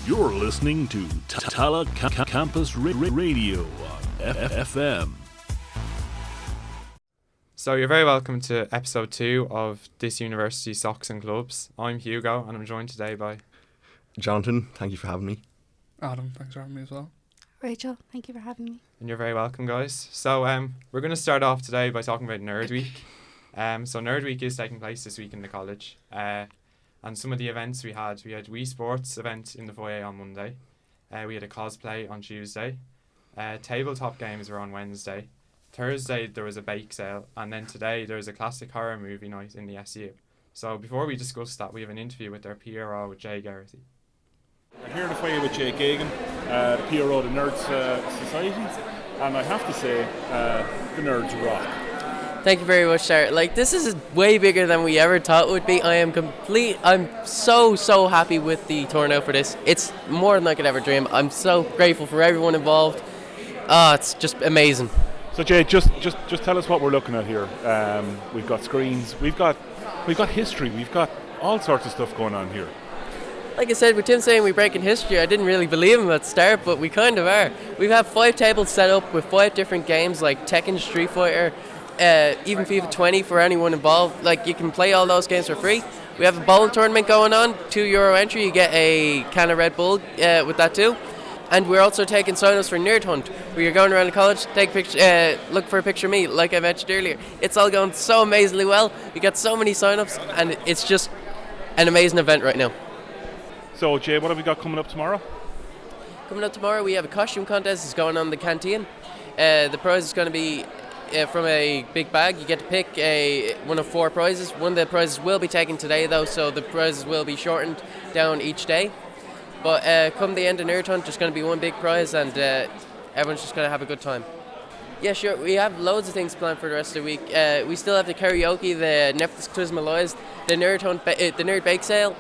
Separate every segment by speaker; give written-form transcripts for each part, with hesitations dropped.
Speaker 1: You're listening to Tala Campus Radio on FM.
Speaker 2: So you're very welcome to episode 2 of this university Socs and Clubs. I'm Hugo and I'm joined today by
Speaker 3: Jonathan. Thank you for having me.
Speaker 4: Adam, thanks for having me as well.
Speaker 5: Rachel, thank you for having me.
Speaker 2: And you're very welcome, guys. So we're going to start off today by talking about Nerd Week. So Nerd Week is taking place this week in the college. And some of the events we had Wii Sports event in the foyer on Monday. We had a cosplay on Tuesday. Tabletop games were on Wednesday. Thursday there was a bake sale, and then today there's a classic horror movie night in the SU. So before we discuss that, we have an interview with our PRO, Jay Garrity.
Speaker 6: I'm here in the foyer with Jay Gagan, the PRO of the Nerds Society, and I have to say, the nerds rock.
Speaker 7: Thank you very much, sir. This is way bigger than we ever thought it would be. I'm so happy with the turnout for this. It's more than I could ever dream. I'm so grateful for everyone involved. It's just amazing.
Speaker 6: So Jay, just tell us what we're looking at here. We've got screens, we've got history, we've got all sorts of stuff going on here.
Speaker 7: Like I said, with Tim saying we're breaking history, I didn't really believe him at the start, but we kind of are. We have 5 tables set up with 5 different games like Tekken, Street Fighter, even FIFA 20 for anyone involved. You can play all those games for free. We have a bowling tournament going on, €2 entry, you get a can of Red Bull with that too. And we're also taking sign-ups for Nerd Hunt, where you're going around the college, take a picture, look for a picture of me, like I mentioned earlier. It's all going so amazingly well. We got so many sign-ups, and it's just an amazing event right now.
Speaker 6: So Jay, what have we got coming up tomorrow?
Speaker 7: Coming up tomorrow, we have a costume contest that's going on in the canteen. The prize is going to be from a big bag. You get to pick one of 4 prizes. One of the prizes will be taken today, though, so the prizes will be shortened down each day. But come the end of Nerd Hunt, there's going to be one big prize, and everyone's just going to have a good time. Yeah, sure. We have loads of things planned for the rest of the week. We still have the karaoke, the Netflix Quiz Maloys, the Nerd Hunt, the Nerd Bake Sale.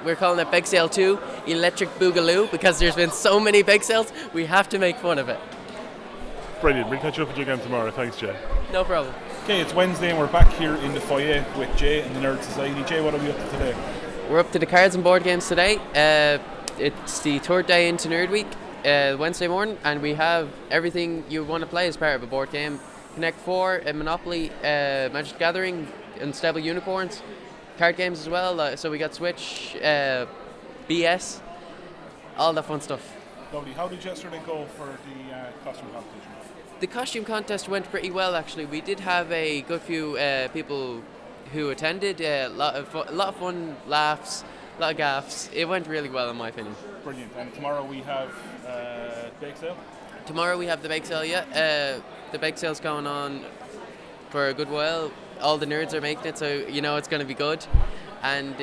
Speaker 7: We're calling it Bake Sale 2, Electric Boogaloo, because there's been so many bake sales, we have to make fun of it.
Speaker 6: Brilliant. We'll catch up with you again tomorrow. Thanks, Jay.
Speaker 7: No problem.
Speaker 6: Okay, it's Wednesday and we're back here in the foyer with Jay and the Nerd Society. Jay, what are we up to today?
Speaker 7: We're up to the cards and board games today. It's the 3rd day into Nerd Week, Wednesday morning, and we have everything you want to play as part of a board game. Connect 4, Monopoly, Magic Gathering, Unstable Unicorns, card games as well. So we got Switch, BS, all that fun stuff.
Speaker 6: Lovely. How did yesterday go for the costume competition?
Speaker 7: The costume contest went pretty well, actually. We did have a good few people who attended, a lot of fun, laughs, a lot of gaffes. It went really well, in my opinion.
Speaker 6: Brilliant. And tomorrow we have bake sale?
Speaker 7: Tomorrow we have the bake sale, yeah. The bake sale's going on for a good while. All the nerds are making it, so you know it's going to be good. And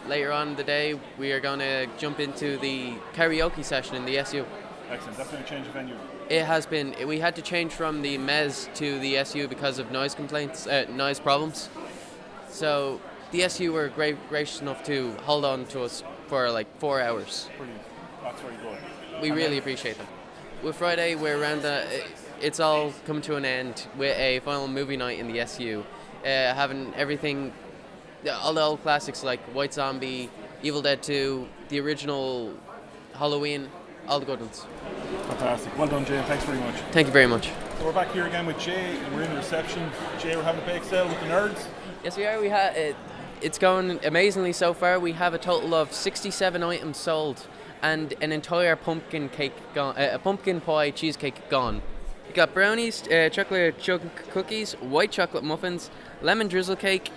Speaker 7: later on in the day, we are going to jump into the karaoke session in the SU.
Speaker 6: Excellent. That's going to change the venue.
Speaker 7: It has been. We had to change from the MES to the SU because of noise complaints, noise problems. So the SU were gracious enough to hold on to us for 4 hours.
Speaker 6: Brilliant. That's very good.
Speaker 7: We really appreciate them. With Friday, we're around it's all come to an end with a final movie night in the SU. Having everything, all the old classics like White Zombie, Evil Dead 2, the original Halloween, all the good ones.
Speaker 6: Fantastic. Well done, Jay, and thanks very much.
Speaker 7: Thank you very much.
Speaker 6: So we're back here again with Jay, and we're in the reception. Jay, we're having a bake sale with the nerds.
Speaker 7: Yes, we are. It's going amazingly so far. We have a total of 67 items sold and an entire pumpkin cake gone, a pumpkin pie cheesecake gone. We got brownies, chocolate chunk cookies, white chocolate muffins, lemon drizzle cake,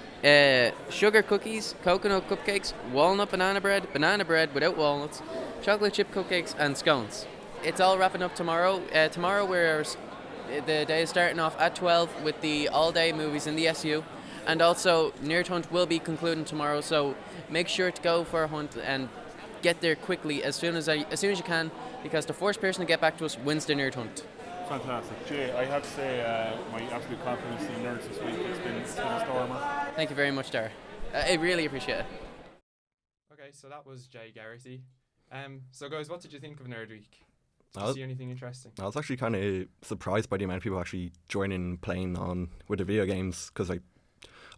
Speaker 7: sugar cookies, coconut cupcakes, walnut banana bread without walnuts, chocolate chip cupcakes, and scones. It's all wrapping up tomorrow. Tomorrow the day is starting off at 12 with the all-day movies in the SU, and also Nerd Hunt will be concluding tomorrow. So make sure to go for a hunt and get there quickly as soon as you can, because the first person to get back to us wins the Nerd Hunt.
Speaker 6: Fantastic. Jay, I have to say my absolute confidence in the nerds this week. It's been a stormer.
Speaker 7: Thank you very much, Dara. I really appreciate it.
Speaker 2: Okay, so that was Jay Garrity. So guys, what did you think of Nerd Week? Did you see anything interesting?
Speaker 3: I was actually kind of surprised by the amount of people actually joining playing on with the video games, because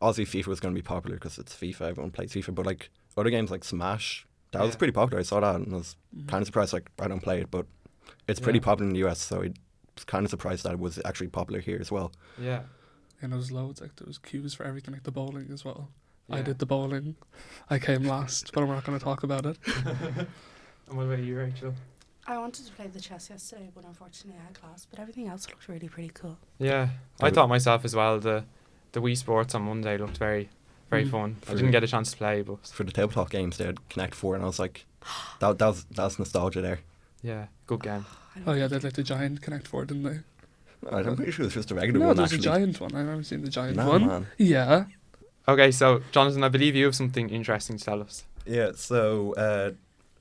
Speaker 3: obviously FIFA was going to be popular because it's FIFA, everyone plays FIFA, but other games like Smash That was
Speaker 2: Yeah.
Speaker 3: pretty popular. I saw that and I was kind of surprised. Like, I don't play it, but it's pretty
Speaker 2: Yeah.
Speaker 3: popular in the US. So I was kind of surprised that it was actually popular here as well.
Speaker 2: Yeah.
Speaker 4: And there was loads, like there was queues for everything, like the bowling as well. I
Speaker 2: Yeah.
Speaker 4: did the bowling. I came last, but I'm not going to talk about it.
Speaker 2: And what about you, Rachel?
Speaker 5: I wanted to play the chess yesterday, but unfortunately I had class. But everything else looked really pretty cool.
Speaker 2: Yeah, I
Speaker 3: would-
Speaker 2: thought myself as well. The Wii Sports on Monday looked very fun. I didn't get a chance to play, but
Speaker 3: For the tabletop games, they had Connect 4, and I was like, that was nostalgia there.
Speaker 2: yeah, good game.
Speaker 5: I don't
Speaker 4: Oh yeah, they
Speaker 5: think
Speaker 4: had like the giant Connect 4, didn't they?
Speaker 3: I'm pretty sure it was just a regular
Speaker 4: No,
Speaker 3: one,
Speaker 4: there's a
Speaker 3: actually.
Speaker 4: giant one. I've never seen the giant
Speaker 3: Nah,
Speaker 4: one.
Speaker 3: man.
Speaker 4: Yeah.
Speaker 2: Okay, so Jonathan, I believe you have something interesting to tell us.
Speaker 3: Yeah, so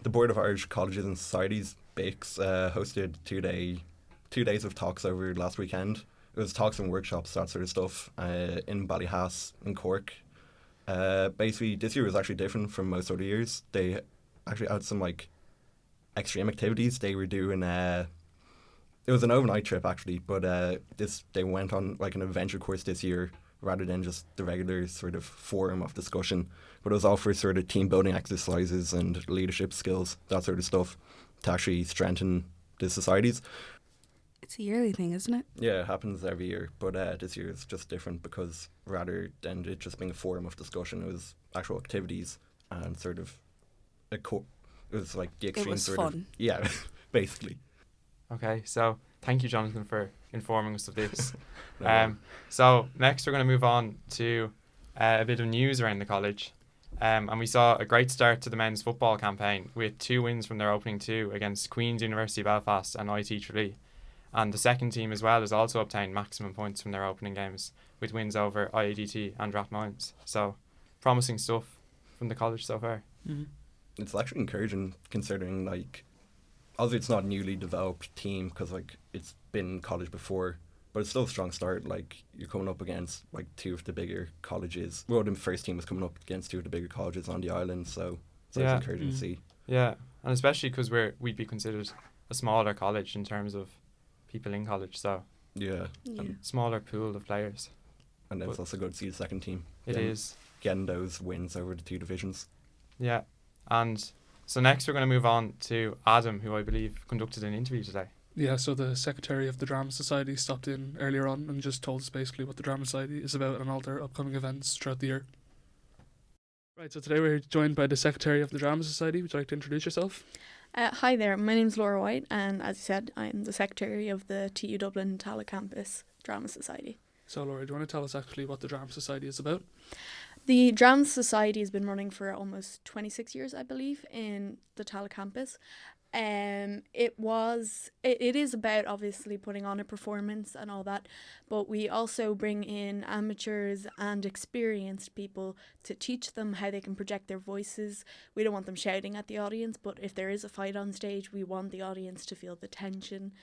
Speaker 3: the Board of Irish Colleges and Societies, BICS, hosted 2 days of talks over last weekend. It was talks and workshops, that sort of stuff, in Ballyhass in Cork. Basically, this year was actually different from most other years. They actually had some like extreme activities. They were doing it was an overnight trip actually, but they went on like an adventure course this year rather than just the regular sort of forum of discussion. But it was all for sort of team building exercises and leadership skills, that sort of stuff, to actually strengthen the societies.
Speaker 5: it's a yearly thing, isn't it?
Speaker 3: Yeah, it happens every year, but this year is just different because rather than it just being a forum of discussion, it was actual activities and sort of it was like the extreme
Speaker 5: was
Speaker 3: sort
Speaker 5: fun.
Speaker 3: of yeah, basically.
Speaker 2: Okay, so thank you, Jonathan, for informing us of this.
Speaker 3: No problem.
Speaker 2: So next we're going to move on to a bit of news around the college. And we saw a great start to the men's football campaign with 2 wins from their opening 2 against Queen's University Belfast and IT Tralee. And the second team as well has also obtained maximum points from their opening games with wins over IADT and Rathmines. So promising stuff from the college so far.
Speaker 3: It's actually encouraging considering like obviously it's not a newly developed team because like it's been in college before, but it's still a strong start. Like you're coming up against like 2 of the bigger colleges. Well, the first team was coming up against 2 of the bigger colleges on the island, so it's
Speaker 2: Yeah.
Speaker 3: encouraging to see.
Speaker 2: Yeah, and especially because we'd be considered a smaller college in terms of people in college, so
Speaker 3: Yeah,
Speaker 5: Yeah.
Speaker 2: smaller pool of players.
Speaker 3: and then it's
Speaker 2: But-
Speaker 3: also good to see the second team.
Speaker 2: It
Speaker 3: getting-
Speaker 2: is.
Speaker 3: getting those wins over the 2 divisions.
Speaker 2: Yeah, and so next we're going to move on to Adam, who I believe conducted an interview today.
Speaker 4: Yeah, so the secretary of the Drama Society stopped in earlier on and just told us basically what the Drama Society is about and all their upcoming events throughout the year. Right, so today we're joined by the secretary of the Drama Society. Would you like to introduce yourself?
Speaker 8: Hi there, my name's Laura White, and as you said, I'm the secretary of the TU Dublin Tala Campus Drama Society.
Speaker 4: So Laura, do you want to tell us actually what the Drama Society is about?
Speaker 8: The Drama Society has been running for almost 26 years, I believe, in the Tala campus. It is about obviously putting on a performance and all that, but we also bring in amateurs and experienced people to teach them how they can project their voices. We don't want them shouting at the audience, but if there is a fight on stage, we want the audience to feel the tension.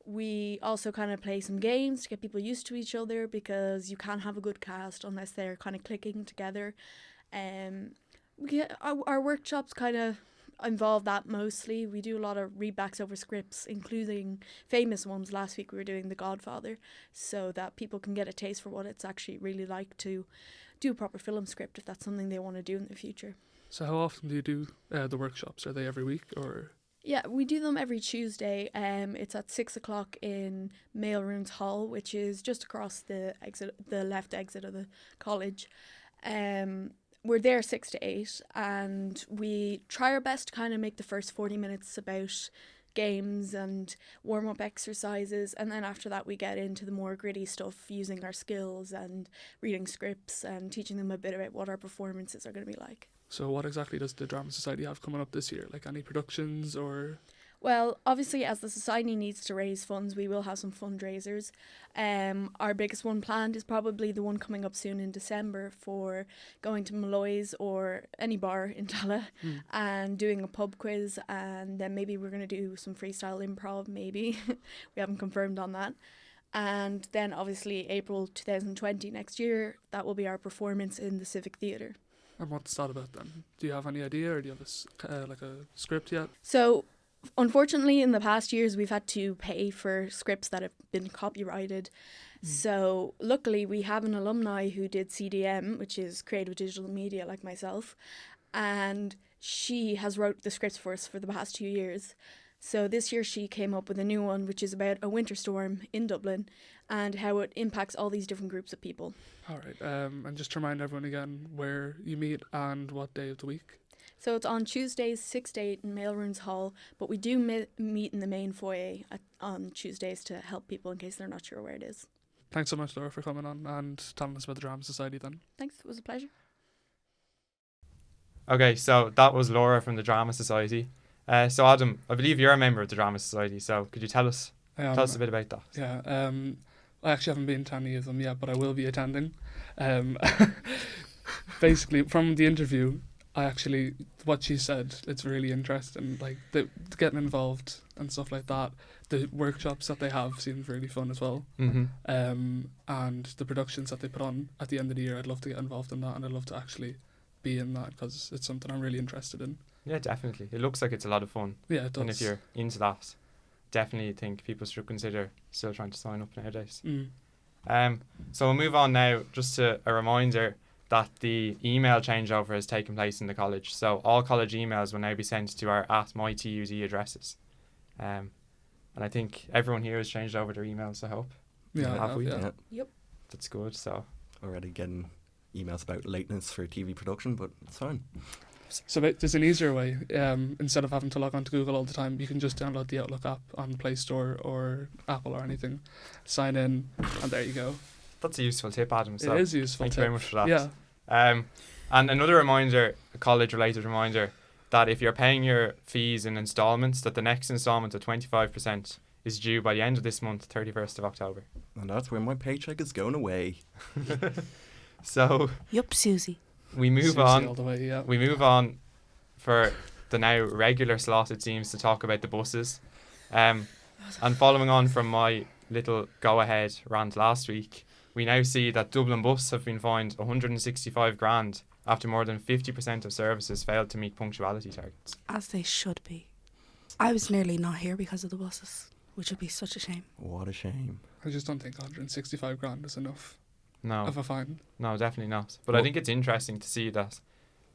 Speaker 8: We also kind of play some games to get people used to each other, because you can't have a good cast unless they're kind of clicking together. Our workshops kind of involve that mostly. We do a lot of readbacks over scripts, including famous ones. Last week we were doing The Godfather, so that people can get a taste for what it's actually really like to do a proper film script if that's something they want to do in the future.
Speaker 4: So how often do you do the workshops? Are they every week or...?
Speaker 8: Yeah, we do them every Tuesday. It's at 6:00 in Mailrooms Hall, which is just across the left exit of the college. We're there 6 to 8, and we try our best to kind of make the first 40 minutes about games and warm-up exercises, and then after that we get into the more gritty stuff, using our skills and reading scripts and teaching them a bit about what our performances are going to be like.
Speaker 4: So what exactly does the Drama Society have coming up this year? Like any productions or...?
Speaker 8: Well, obviously, as the society needs to raise funds, we will have some fundraisers. Our biggest one planned is probably the one coming up soon in December, for going to Malloy's or any bar in Tala and doing a pub quiz, and then maybe we're going to do some freestyle improv, maybe. We haven't confirmed on that. And then obviously April 2020, next year, that will be our performance in the Civic Theatre.
Speaker 4: And what's that about then? Do you have any idea, or do you have like a script yet?
Speaker 8: So, unfortunately, in the past years, we've had to pay for scripts that have been copyrighted. So, luckily, we have an alumni who did CDM, which is Creative Digital Media, like myself. And she has wrote the scripts for us for the past 2 years. So this year she came up with a new one, which is about a winter storm in Dublin and how it impacts all these different groups of people.
Speaker 4: All right. And just to remind everyone again where you meet and what day of the week.
Speaker 8: So it's on Tuesdays, 6 to 8 in Mailrooms Hall, but we do meet in the main foyer on Tuesdays to help people in case they're not sure where it is.
Speaker 4: Thanks so much, Laura, for coming on and telling us about the Drama Society then.
Speaker 8: Thanks, it was a pleasure.
Speaker 2: Okay, so that was Laura from the Drama Society. So Adam, I believe you're a member of the Drama Society, so could you tell us a bit about that?
Speaker 4: Yeah, I actually haven't been to any of them yet, but I will be attending. Basically, from the interview, what she said, it's really interesting, like getting involved and stuff like that. The workshops that they have seems really fun as well.
Speaker 2: Mm-hmm.
Speaker 4: And the productions that they put on at the end of the year, I'd love to get involved in that, and I'd love to actually be in that because it's something I'm really interested in.
Speaker 2: Yeah, definitely. It looks like it's a lot of fun.
Speaker 4: Yeah, it does.
Speaker 2: And if you're into that, definitely think people should consider still trying to sign up nowadays. So we'll move on now, just to a reminder that the email changeover has taken place in the college. So all college emails will now be sent to our @mytud addresses. And I think everyone here has changed over their emails, I hope.
Speaker 4: Yeah,
Speaker 2: Have we?
Speaker 3: Yeah.
Speaker 8: Yep.
Speaker 2: That's good. So
Speaker 3: Already getting emails about lateness for TV production, but it's fine.
Speaker 4: So there's an easier way. Instead of having to log on to Google all the time, you can just download the Outlook app on Play Store or Apple or anything, sign in, and there you go.
Speaker 2: that's a useful tip, Adam. So
Speaker 4: It is useful.
Speaker 2: thank you very much for that.
Speaker 4: Yeah.
Speaker 2: And another reminder, a college-related reminder, that if you're paying your fees in instalments, that the next instalment of 25% is due by the end of this month, 31st of October.
Speaker 3: And that's where my paycheck is going away.
Speaker 2: So
Speaker 5: Yup, Susie.
Speaker 2: we move
Speaker 4: Seriously,
Speaker 2: on.
Speaker 4: all the way, yeah.
Speaker 2: We move on for the now regular slot, it seems, to talk about the buses. And following on from my little go-ahead rant last week, we now see that Dublin Bus have been fined 165 grand after more than 50% of services failed to meet punctuality targets.
Speaker 5: As they should be. I was nearly not here because of the buses, which would be such a shame.
Speaker 3: What a shame.
Speaker 4: I just don't think 165 grand is enough
Speaker 2: No,
Speaker 4: of a fine.
Speaker 2: no, definitely not. But I think it's interesting to see that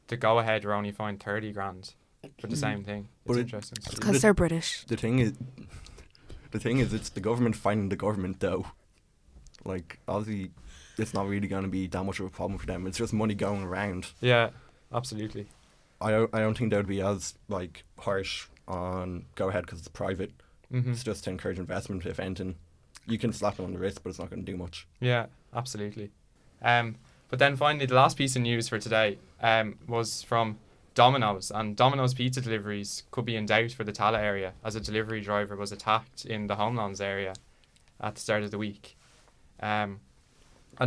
Speaker 2: the go-ahead were only fined 30 grand for the same thing.
Speaker 3: But
Speaker 2: It's interesting. to see.
Speaker 5: Because they're British.
Speaker 3: The thing is, it's the government finding the government, though. Like, obviously, it's not really going to be that much of a problem for them. It's just money going around.
Speaker 2: Yeah, absolutely.
Speaker 3: I don't think they would be as, like, harsh on go ahead because it's private.
Speaker 2: Mm-hmm.
Speaker 3: It's just to encourage investment, if anything. You can slap it on the wrist, but it's not going to do much.
Speaker 2: Yeah, absolutely. But then finally, the last piece of news for today was from Domino's, and Domino's pizza deliveries could be in doubt for the Tala area as a delivery driver was attacked in the Homelands area at the start of the week. And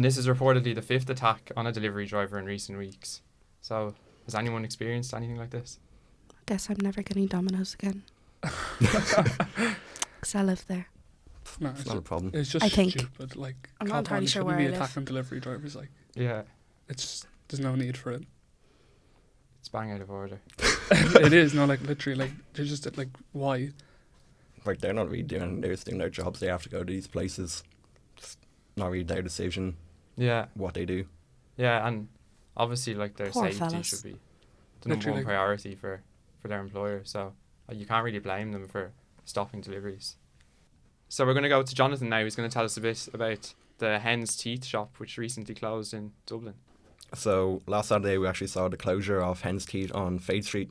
Speaker 2: this is reportedly the 5th attack on a delivery driver in recent weeks. So has anyone experienced anything like this?
Speaker 5: Guess I'm never getting Domino's again. Because I live there.
Speaker 4: No,
Speaker 3: It's not a problem.
Speaker 4: it's just
Speaker 5: I think.
Speaker 4: stupid. Like,
Speaker 5: I'm not
Speaker 4: come
Speaker 5: entirely
Speaker 4: on,
Speaker 5: sure
Speaker 4: shouldn't
Speaker 5: where
Speaker 4: be
Speaker 5: I live.
Speaker 4: attacking delivery drivers. Like,
Speaker 2: Yeah,
Speaker 4: there's no need for it.
Speaker 2: it's bang out of order.
Speaker 4: It is, no, like, literally, like, they're just, like, why?
Speaker 3: Like, they're not really doing their jobs. They have to go to these places. It's not really their decision
Speaker 2: Yeah,
Speaker 3: what they do.
Speaker 2: yeah, and obviously, like, their
Speaker 5: Poor
Speaker 2: safety
Speaker 5: fellas.
Speaker 2: should be the number
Speaker 4: Literally.
Speaker 2: one priority for their employer. So you can't really blame them for stopping deliveries. So we're going to go to Jonathan now, who's going to tell us a bit about the Hen's Teeth shop, which recently closed in Dublin.
Speaker 3: So last Saturday we actually saw the closure of Hen's Teeth on Fade Street,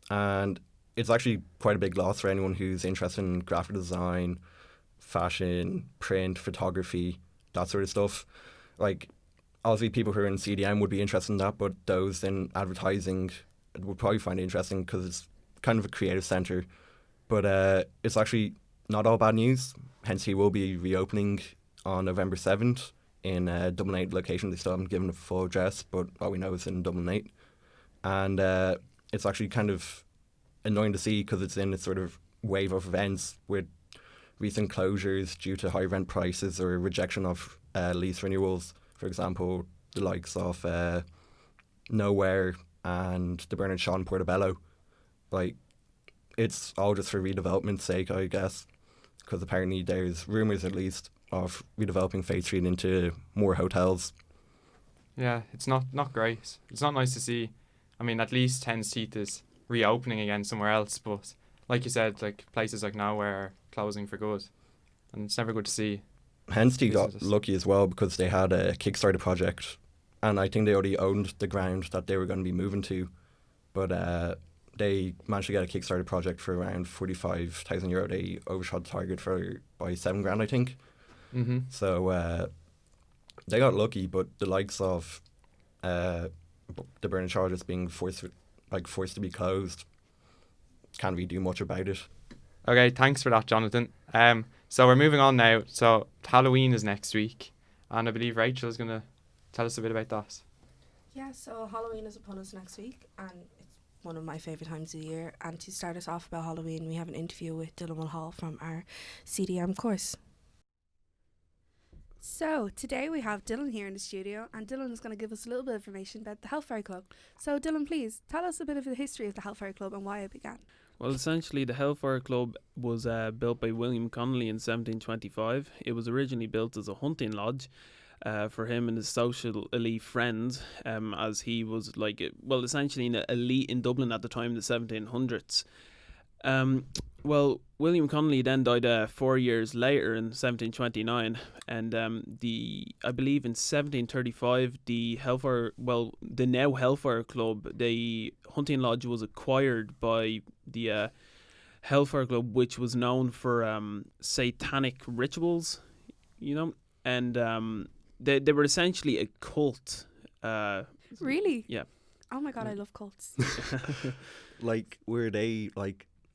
Speaker 3: and it's actually quite a big loss for anyone who's interested in graphic design, fashion, print, photography, that sort of stuff. Like, obviously people who are in CDM would be interested in that, but those in advertising would probably find it interesting because it's kind of a creative centre. But it's actually not all bad news. Hence, he will be reopening on November 7th in Dublin 8 location. They still haven't given a full address, but all we know is in Dublin 8. And it's actually kind of annoying to see because it's in a sort of wave of events with recent closures due to high rent prices or rejection of lease renewals. For example, the likes of Nowhere and the Bernard Shaw in Portobello. Like, it's all just for redevelopment's sake, I guess, because apparently there's rumours at least of redeveloping Fade Street into more hotels.
Speaker 2: Yeah, it's not great. It's not nice to see I mean, at least Hen's Teeth is reopening again somewhere else. But like you said, like places like Nowhere are closing for good, and it's never good to see.
Speaker 3: Henstead got
Speaker 2: businesses.
Speaker 3: lucky as well because they had a Kickstarter project, and I think they already owned the ground that they were going to be moving to, but they managed to get a Kickstarter project for around €45,000. They overshot the target by $7,000, I think.
Speaker 2: Mm-hmm.
Speaker 3: So they got lucky, but the likes of the Bernard Chargers being forced to be closed, can't really do much about it.
Speaker 2: Okay, thanks for that, Jonathan. So we're moving on now. So Halloween is next week, and I believe Rachel is going to tell us a bit about that.
Speaker 5: Yeah, so Halloween is upon us next week, and it's one of my favourite times of the year. And to start us off about Halloween, we have an interview with Dylan Mulhall from our CDM course. So today we have Dylan here in the studio, and Dylan is going to give us a little bit of information about the Hellfire Club. So Dylan, please tell us a bit of the history of the Hellfire Club and why it began.
Speaker 9: Well, essentially, the Hellfire Club was built by William Connolly in 1725. It was originally built as a hunting lodge for him and his social elite friends, as he was essentially an elite in Dublin at the time, the 1700s. Well, William Connolly then died 4 years later in 1729, and I believe in 1735 the now Hellfire Club, the hunting lodge, was acquired by the Hellfire Club, which was known for satanic rituals, and they were essentially a cult.
Speaker 5: Really?
Speaker 9: Yeah.
Speaker 5: Oh my god, I love cults.
Speaker 3: Were they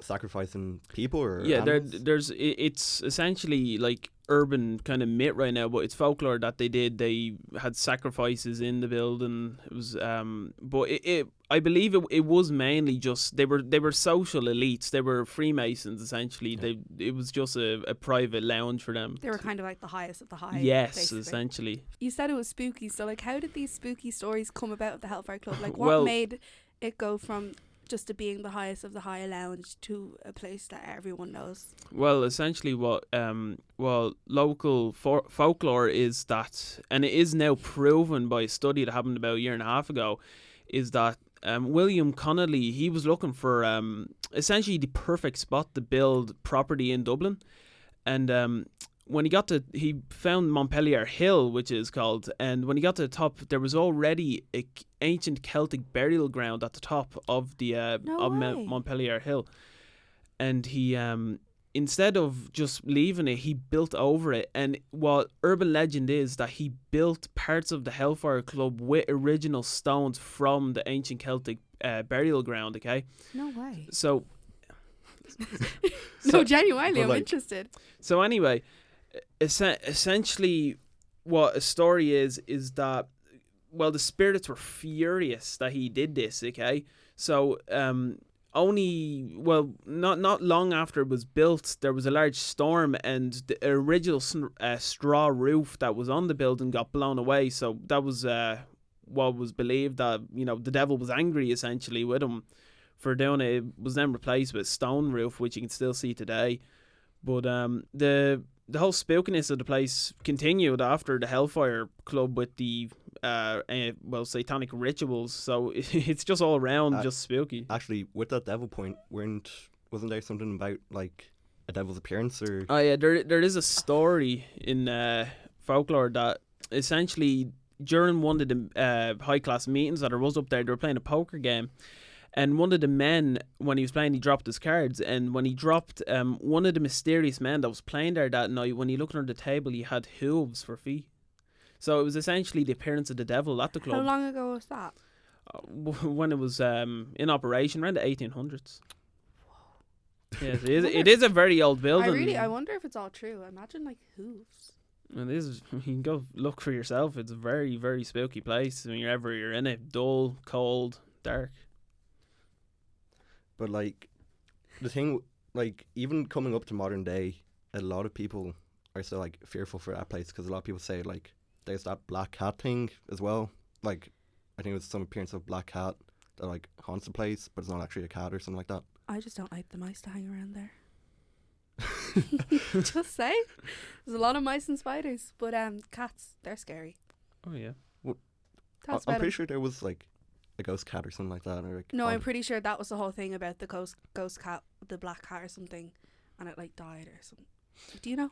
Speaker 3: sacrificing people or
Speaker 9: yeah,
Speaker 3: animals?
Speaker 9: it's essentially like urban kind of myth right now, but it's folklore that they had sacrifices in the building. It was but I believe it was mainly just they were social elites. They were Freemasons essentially. It was just a private lounge for them.
Speaker 5: They were kind of like the highest of the high.
Speaker 9: Yes,
Speaker 5: basically.
Speaker 9: essentially.
Speaker 5: You said it was spooky, so how did these spooky stories come about at the Hellfire Club? What
Speaker 9: Well,
Speaker 5: made it go from just to being the highest of the high lounge to a place that everyone knows?
Speaker 9: Well, essentially what local folklore is that, and it is now proven by a study that happened about a year and a half ago, is that William Connolly, he was looking for essentially the perfect spot to build property in Dublin, and when he found Montpellier Hill, which is called, and when he got to the top, there was already a ancient Celtic burial ground at the top of the Montpellier Hill, and he instead of just leaving it, he built over it. And what urban legend is that he built parts of the Hellfire Club with original stones from the ancient Celtic burial ground. Okay,
Speaker 5: No way.
Speaker 9: so
Speaker 5: No, genuinely, I'm interested.
Speaker 9: So anyway, essentially what a story is that, well, the spirits were furious that he did this, okay? So not long after it was built, there was a large storm, and the original straw roof that was on the building got blown away. So that was what was believed, that the devil was angry essentially with him for doing it. It was then replaced with a stone roof, which you can still see today. But the whole spookiness of the place continued after the Hellfire Club with the satanic rituals. So it's just all around just spooky.
Speaker 3: Actually, with that devil point, wasn't there something about a devil's appearance or?
Speaker 9: Oh yeah, there is a story in folklore that essentially during one of the high class meetings that there was up there, they were playing a poker game. And one of the men, when he was playing, he dropped his cards. And when he dropped, one of the mysterious men that was playing there that night, when he looked under the table, he had hooves for feet. So it was essentially the appearance of the devil at the club.
Speaker 5: How long ago was that?
Speaker 9: When it was in operation, around the 1800s. Yes, it is a very old building.
Speaker 5: I wonder if it's all true. I imagine hooves.
Speaker 9: And you can go look for yourself. It's a very, very spooky place. When you're in it, dull, cold, dark.
Speaker 3: But the thing, even coming up to modern day, a lot of people are still fearful for that place because a lot of people say there's that black cat thing as well. I think it was some appearance of black cat that haunts the place, but it's not actually a cat or something like that.
Speaker 5: I just don't like the mice to hang around there. Just say, there's a lot of mice and spiders, but cats, they're scary.
Speaker 9: Oh yeah.
Speaker 3: I'm pretty sure there was a ghost cat or something like that. Or like
Speaker 5: No, I'm pretty sure that was the whole thing about the ghost cat, the black cat or something, and it like died or something. Do you know?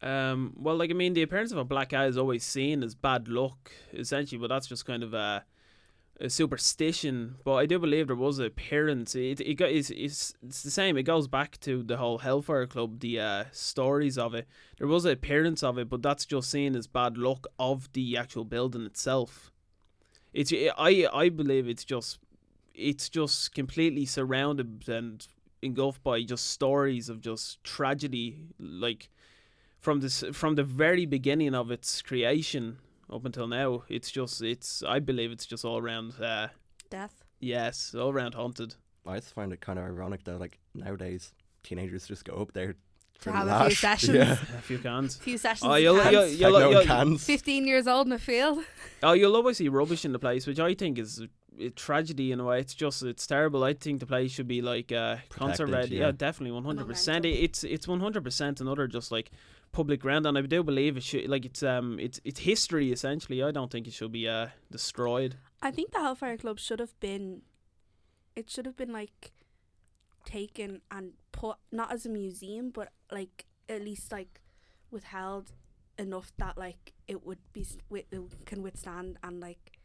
Speaker 9: Well, like, I mean, the appearance of a black cat is always seen as bad luck, essentially, but that's just kind of a superstition. But I do believe there was an appearance. It's the same. It goes back to the whole Hellfire Club, the stories of it. There was an appearance of it, but that's just seen as bad luck of the actual building itself. I believe it's just completely surrounded and engulfed by just stories of just tragedy, like from the very beginning of its creation up until now. I believe it's just all around
Speaker 5: Death.
Speaker 9: yes, all around haunted.
Speaker 3: I just find it kind of ironic that like nowadays teenagers just go up there
Speaker 5: To have a few sessions.
Speaker 3: Yeah.
Speaker 9: A few cans.
Speaker 5: Few sessions.
Speaker 9: Oh,
Speaker 5: of
Speaker 9: you'll
Speaker 5: cans.
Speaker 3: Cans.
Speaker 5: 15 years old in a field.
Speaker 9: Oh, you'll always see rubbish in the place, which I think is a tragedy in a way. It's terrible. I think the place should be like concert ready. Yeah, definitely, 100%. It's 100% another just like public ground, and I do believe it should, like, it's history essentially. I don't think it should be destroyed.
Speaker 5: I think the Hellfire Club should have been like taken and put not as a museum, but like at least like withheld enough that like it would be it can withstand, and like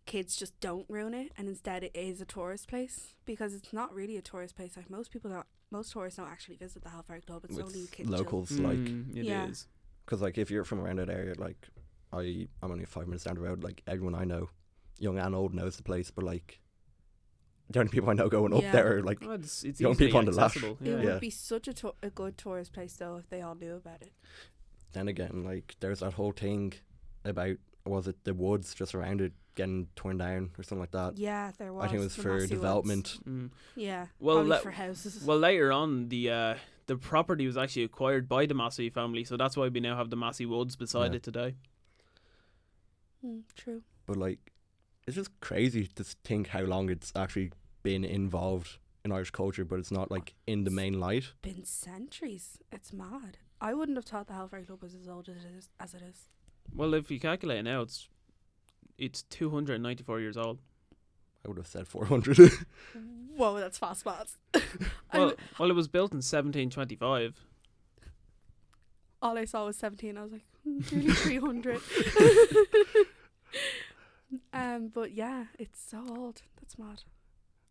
Speaker 5: kids just don't ruin it, and instead it is a tourist place, because it's not really a tourist place. Like most tourists don't actually visit the Hellfire Club. It's only kids.
Speaker 3: Locals,
Speaker 9: It
Speaker 3: like
Speaker 9: is.
Speaker 3: because like if you're from around that area, like I'm only 5 minutes down the road. Like everyone I know, young and old, knows the place, but like the only people I know going up there are like
Speaker 9: Well, it's
Speaker 3: young
Speaker 9: easily
Speaker 3: people on the lash.
Speaker 9: accessible.
Speaker 5: It
Speaker 9: Yeah.
Speaker 5: would be such a good tourist place though if they all knew about it.
Speaker 3: Then again, like there's that whole thing about, was it the woods just around it getting torn down or something like that?
Speaker 5: Yeah, there was.
Speaker 3: I think it was
Speaker 5: the
Speaker 3: for
Speaker 5: massy
Speaker 3: development.
Speaker 9: Mm.
Speaker 5: woods. Yeah,
Speaker 9: Well,
Speaker 5: probably
Speaker 9: le-
Speaker 5: for houses.
Speaker 9: Well, later on, the property was actually acquired by the Massey family, so that's why we now have the Massey Woods beside
Speaker 3: Yeah.
Speaker 9: it today.
Speaker 5: True.
Speaker 3: But like, it's just crazy to think how long it's actually been involved in Irish culture, but it's not like in the main light.
Speaker 5: Been centuries. It's mad. I wouldn't have thought the Hellfire Club was as old as it is.
Speaker 9: Well, if you calculate it now, it's 294 years old.
Speaker 3: I would have said 400.
Speaker 5: Whoa, that's fast.
Speaker 9: Well, it was built in 1725.
Speaker 5: All I saw was 17. I was like, nearly 300. But yeah, it's so old. That's mad.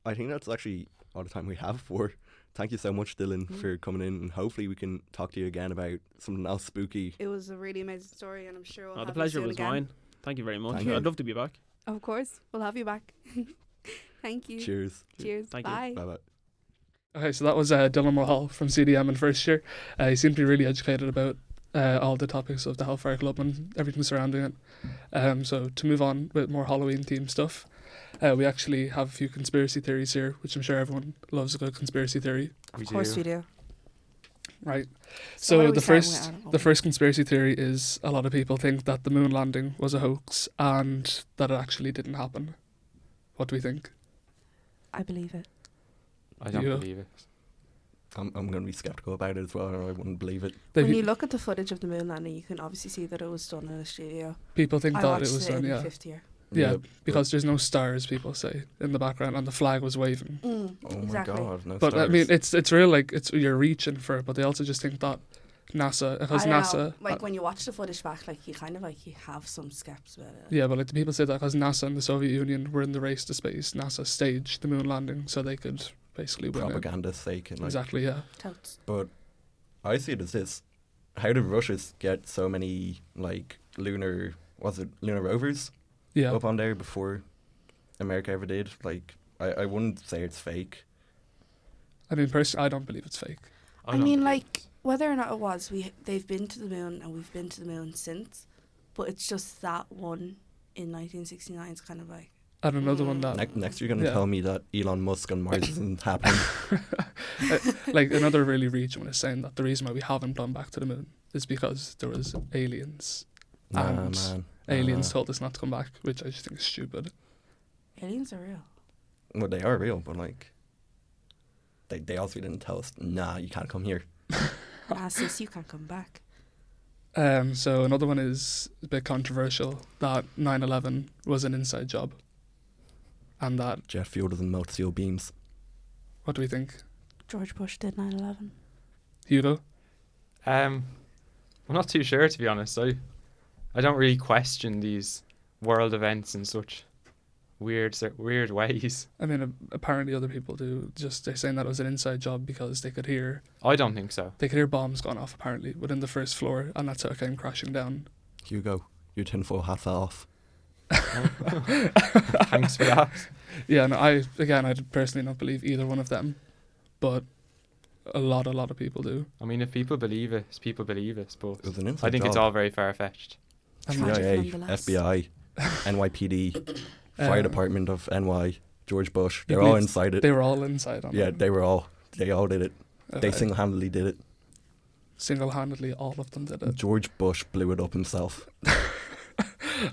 Speaker 3: I think that's actually all the time we have for. Thank you so much, Dylan, for coming in, and hopefully we can talk to you again about something else spooky.
Speaker 5: It was a really amazing story, and I'm sure we'll have
Speaker 9: The
Speaker 5: you
Speaker 9: pleasure
Speaker 5: soon
Speaker 9: was
Speaker 5: again.
Speaker 9: mine. Thank you very much.
Speaker 3: Thank you.
Speaker 9: I'd love to be back.
Speaker 5: Of course, we'll have you back. Thank you.
Speaker 3: Cheers.
Speaker 5: Cheers.
Speaker 9: Thank you.
Speaker 5: Bye.
Speaker 3: Bye-bye.
Speaker 4: Okay, so that was Dylan Mulhall from CDM in first year. He seemed to be really educated about all the topics of the Hellfire Club and everything surrounding it. So to move on with more Halloween themed stuff, we actually have a few conspiracy theories here, which I'm sure everyone loves a good conspiracy theory.
Speaker 5: Of course we do.
Speaker 4: Right.
Speaker 5: So what
Speaker 4: So
Speaker 5: are we starting with,
Speaker 4: the first conspiracy theory is a lot of people think that the moon landing was a hoax and that it actually didn't happen. What do we think?
Speaker 5: I believe it.
Speaker 2: I don't
Speaker 4: Yeah.
Speaker 2: believe it.
Speaker 3: I'm going to be skeptical about it as well. I wouldn't believe it.
Speaker 5: When you look at the footage of the moon landing, you can obviously see that it was done in a studio.
Speaker 4: People think
Speaker 5: I
Speaker 4: that
Speaker 5: watched
Speaker 4: it was
Speaker 5: it
Speaker 4: done,
Speaker 5: in
Speaker 4: yeah.
Speaker 5: fifth year.
Speaker 4: Yeah, because there's no stars, people say, in the background, and the flag was waving.
Speaker 3: Oh
Speaker 5: exactly.
Speaker 3: my God, no
Speaker 4: But
Speaker 3: stars.
Speaker 4: I mean, it's real, like, you're reaching for it, but they also just think that NASA, because
Speaker 5: I know,
Speaker 4: NASA...
Speaker 5: like when you watch the footage back, like you kind of like you have some skeps about it.
Speaker 4: Yeah, but like the people say that because NASA and the Soviet Union were in the race to space, NASA staged the moon landing so they could basically win it.
Speaker 3: Propaganda's sake. And like,
Speaker 4: Exactly, yeah.
Speaker 5: Totes.
Speaker 3: But I see it as this. How did Russia get so many, like, lunar rovers
Speaker 4: Yeah.
Speaker 3: up on there before America ever did? Like, I wouldn't say it's fake.
Speaker 4: I mean, personally, I don't believe it's fake.
Speaker 5: I mean, like whether or not it was, they've been to the moon and we've been to the moon since, but it's just that one in 1969 is kind of like.
Speaker 4: And another one that...
Speaker 3: Next you're going to
Speaker 4: Yeah.
Speaker 3: tell me that Elon Musk on Mars isn't happening.
Speaker 4: like, another really reach one is saying that the reason why we haven't gone back to the moon is because there was aliens.
Speaker 3: Nah,
Speaker 4: And
Speaker 3: man.
Speaker 4: aliens told us not to come back, which I just think is stupid.
Speaker 5: Aliens are real.
Speaker 3: Well, they are real, but, like, they also didn't tell us, nah, you can't come here.
Speaker 5: Sis, you can't come back.
Speaker 4: So another one is a bit controversial, that 9/11 was an inside job. and that,
Speaker 3: Jet fuel doesn't melt steel beams.
Speaker 4: what do we think?
Speaker 5: George Bush did 9/11.
Speaker 4: Hugo?
Speaker 2: I'm not too sure, to be honest. I don't really question these world events in such weird ways.
Speaker 4: I mean, apparently other people do. Just they're saying that it was an inside job because they could hear
Speaker 2: I don't think so.
Speaker 4: bombs going off apparently within the first floor, and that's how it came crashing down.
Speaker 3: Hugo, your tinfoil hat fell off.
Speaker 2: Thanks for that.
Speaker 4: Yeah, no, I personally not believe either one of them, but a lot of people do.
Speaker 2: I mean, if people believe it, people believe it. But
Speaker 3: It was an inside
Speaker 2: I think
Speaker 3: job.
Speaker 2: it's all very far-fetched.
Speaker 4: And
Speaker 5: Tragic
Speaker 3: CIA,
Speaker 5: nonetheless.
Speaker 3: FBI, NYPD, Fire Department of NY, George Bush.
Speaker 4: You
Speaker 3: They're all
Speaker 4: believe
Speaker 3: inside it.
Speaker 4: They were all inside on
Speaker 3: Yeah,
Speaker 4: it.
Speaker 3: they all did it. They
Speaker 4: Okay.
Speaker 3: single-handedly did it.
Speaker 4: Single-handedly, all of them did it.
Speaker 3: George Bush blew it up himself.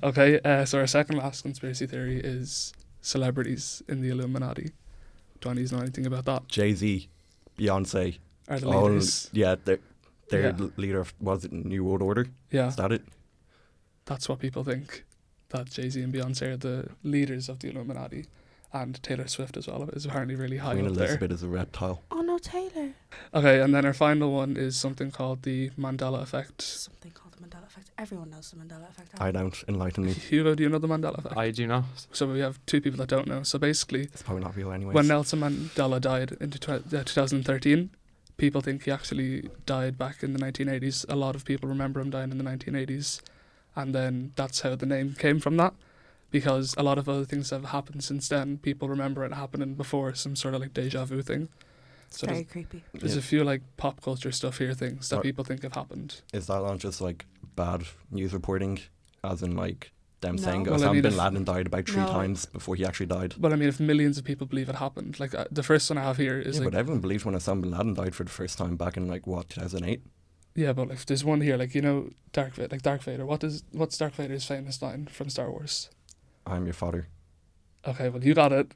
Speaker 4: Okay, so our second last conspiracy theory is celebrities in the Illuminati. Do any of you know anything about that?
Speaker 3: Jay-Z, Beyonce,
Speaker 4: Are the
Speaker 3: all,
Speaker 4: leaders?
Speaker 3: yeah, they're
Speaker 4: Yeah.
Speaker 3: leader of, was it New World Order?
Speaker 4: Yeah,
Speaker 3: Is that it?
Speaker 4: that's what people think. That Jay-Z and Beyonce are the leaders of the Illuminati. And Taylor Swift as well is apparently really high
Speaker 3: Queen
Speaker 4: up there.
Speaker 3: Elizabeth is a reptile.
Speaker 5: Oh no, Taylor.
Speaker 4: Okay, and then our final one is something called the Mandela effect.
Speaker 5: Something called the Mandela effect. Everyone knows the Mandela effect.
Speaker 3: I don't. Enlighten me.
Speaker 4: Hugo, do you know the Mandela effect?
Speaker 2: I do not.
Speaker 4: So we have two people that don't know. So basically,
Speaker 3: It's probably not real anyways.
Speaker 4: when Nelson Mandela died in 2013, people think he actually died back in the 1980s. A lot of people remember him dying in the 1980s. And then that's how the name came from that. Because a lot of other things have happened since then. People remember it happening before, some sort of like deja vu thing.
Speaker 5: It's
Speaker 4: So
Speaker 5: very creepy.
Speaker 4: There's
Speaker 3: Yeah.
Speaker 4: a few like pop culture stuff here, things that
Speaker 3: Or-
Speaker 4: people think have happened.
Speaker 3: Is that not just like bad news reporting? As in like them
Speaker 5: No.
Speaker 3: saying
Speaker 4: Well, I
Speaker 3: Osama
Speaker 4: mean,
Speaker 3: bin
Speaker 4: if-
Speaker 3: Laden died about 3
Speaker 5: No.
Speaker 3: times before he actually died.
Speaker 4: But I mean, if millions of people believe it happened, like the first one I have here is
Speaker 3: Yeah,
Speaker 4: like,
Speaker 3: but everyone believed when Osama bin Laden died for the first time back in like what, 2008?
Speaker 4: yeah, but like there's one here, like you know, Darth Vader. What's Darth Vader's famous line from Star Wars?
Speaker 3: I'm your father.
Speaker 4: Okay, well you got it.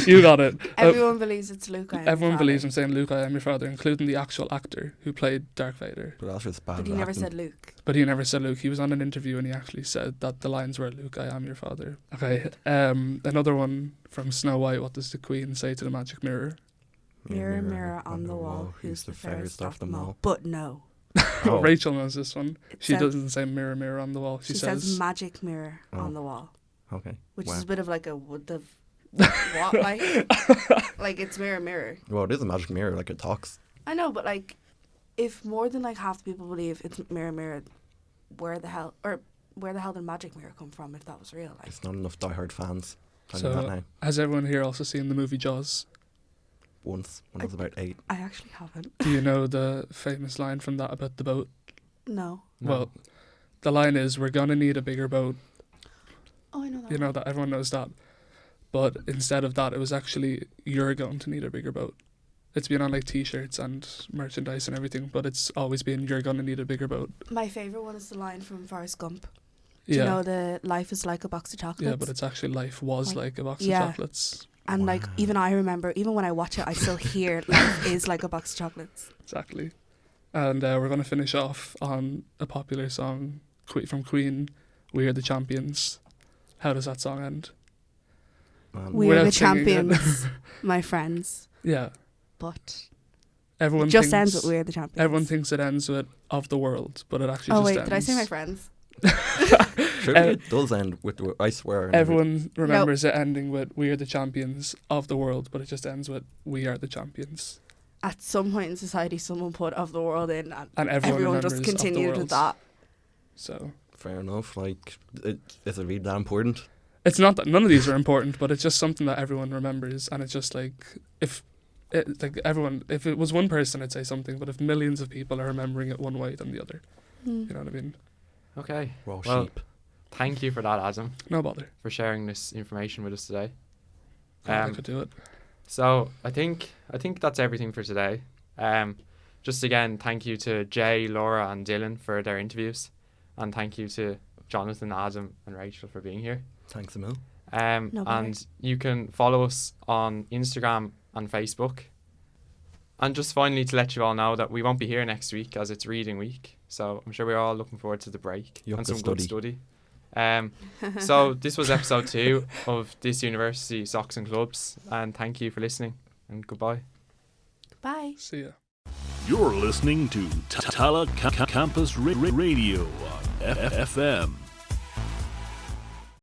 Speaker 4: You got it.
Speaker 5: Everyone believes it's Luke. I am
Speaker 4: Everyone
Speaker 5: father.
Speaker 4: believes him saying, "Luke, I am your father," including the actual actor who played Darth Vader.
Speaker 3: But that's just bad.
Speaker 5: But he never
Speaker 3: acting.
Speaker 5: said Luke.
Speaker 4: But he never said Luke. He was on an interview and he actually said that the lines were, "Luke, I am your father." Okay. Another one from Snow White. What does the Queen say to the magic mirror?
Speaker 5: Mirror, mirror on the wall, who's the fairest of them all? But no.
Speaker 3: Oh.
Speaker 4: Rachel knows this one.
Speaker 5: It
Speaker 4: She
Speaker 5: says-
Speaker 4: doesn't say mirror, mirror on the wall. She,
Speaker 5: She says magic mirror
Speaker 3: Oh.
Speaker 5: on the wall,
Speaker 3: Okay.
Speaker 5: which
Speaker 3: Wow.
Speaker 5: is a bit of like a what the what like it's mirror, mirror.
Speaker 3: Well, it is a magic mirror. Like it talks.
Speaker 5: I know, but like, if more than like half the people believe it's mirror, mirror, where the hell did magic mirror come from? If that was real, like
Speaker 3: It's not enough diehard fans. Telling
Speaker 4: So-
Speaker 3: you that now.
Speaker 4: Has everyone here also seen the movie Jaws?
Speaker 3: Once when I was about 8.
Speaker 5: I actually haven't.
Speaker 4: Do you know the famous line from that about the boat?
Speaker 5: No.
Speaker 2: No.
Speaker 4: Well, the line is, "We're gonna need a bigger boat."
Speaker 5: Oh, I know that.
Speaker 4: You know that, everyone knows that. But instead of that, it was actually, "You're going to need a bigger boat." It's been on like T-shirts and merchandise and everything, but it's always been, "You're gonna need a bigger boat."
Speaker 5: My favorite one is the line from Forrest Gump. Do
Speaker 4: Yeah,
Speaker 5: you know the life is like a box of chocolates?
Speaker 4: yeah, but it's actually, life was like a box
Speaker 5: Yeah.
Speaker 4: of chocolates.
Speaker 5: And like
Speaker 3: Wow.
Speaker 5: even I remember, even when I watch it, I still hear life is like a box of chocolates.
Speaker 4: Exactly. And we're gonna finish off on a popular song from Queen, "We Are the Champions." How does that song end?
Speaker 3: Man.
Speaker 5: We are
Speaker 4: Without
Speaker 5: the
Speaker 4: singing it.
Speaker 5: champions, my friends.
Speaker 4: Yeah,
Speaker 5: But
Speaker 4: everyone
Speaker 5: it just
Speaker 4: thinks,
Speaker 5: ends with "We are the champions."
Speaker 4: Everyone thinks it ends with "of the world," but it actually
Speaker 5: Oh
Speaker 4: just
Speaker 5: wait,
Speaker 4: ends.
Speaker 5: did I say my friends?
Speaker 3: Sure, it does end with the, I swear.
Speaker 4: Everyone remembers it ending with "We are the champions of the world," but it just ends with "We are the champions."
Speaker 5: At some point in society, someone put "of the world" in, and
Speaker 4: And everyone
Speaker 5: just
Speaker 4: remembers "of the
Speaker 5: continued
Speaker 4: world."
Speaker 5: with that.
Speaker 4: So
Speaker 3: Fair enough. Like, is it really that important?
Speaker 4: it's not that none of these are important, but it's just something that everyone remembers, and it's just like if it was one person, I'd say something, but if millions of people are remembering it one way than the other, you know what I mean?
Speaker 2: Okay.
Speaker 3: We're all
Speaker 2: Well,
Speaker 3: sheep.
Speaker 2: Thank you for that, Adam,
Speaker 4: No bother.
Speaker 2: for sharing this information with us today.
Speaker 4: I could do it.
Speaker 2: So I think that's everything for today. Just again, thank you to Jay, Laura, and Dylan for their interviews, and thank you to Jonathan, Adam, and Rachel for being here.
Speaker 3: Thanks, Emil.
Speaker 5: No bother.
Speaker 2: And you can follow us on Instagram and Facebook. And just finally to let you all know that we won't be here next week as it's reading week. So I'm sure we're all looking forward to the break
Speaker 3: You have
Speaker 2: and
Speaker 3: to
Speaker 2: some good
Speaker 3: study.
Speaker 2: study. So this was episode 2 of This University Socs and Clubs, and thank you for listening, and goodbye.
Speaker 5: Bye.
Speaker 4: See ya.
Speaker 1: You're listening to Tala Campus Radio on FM.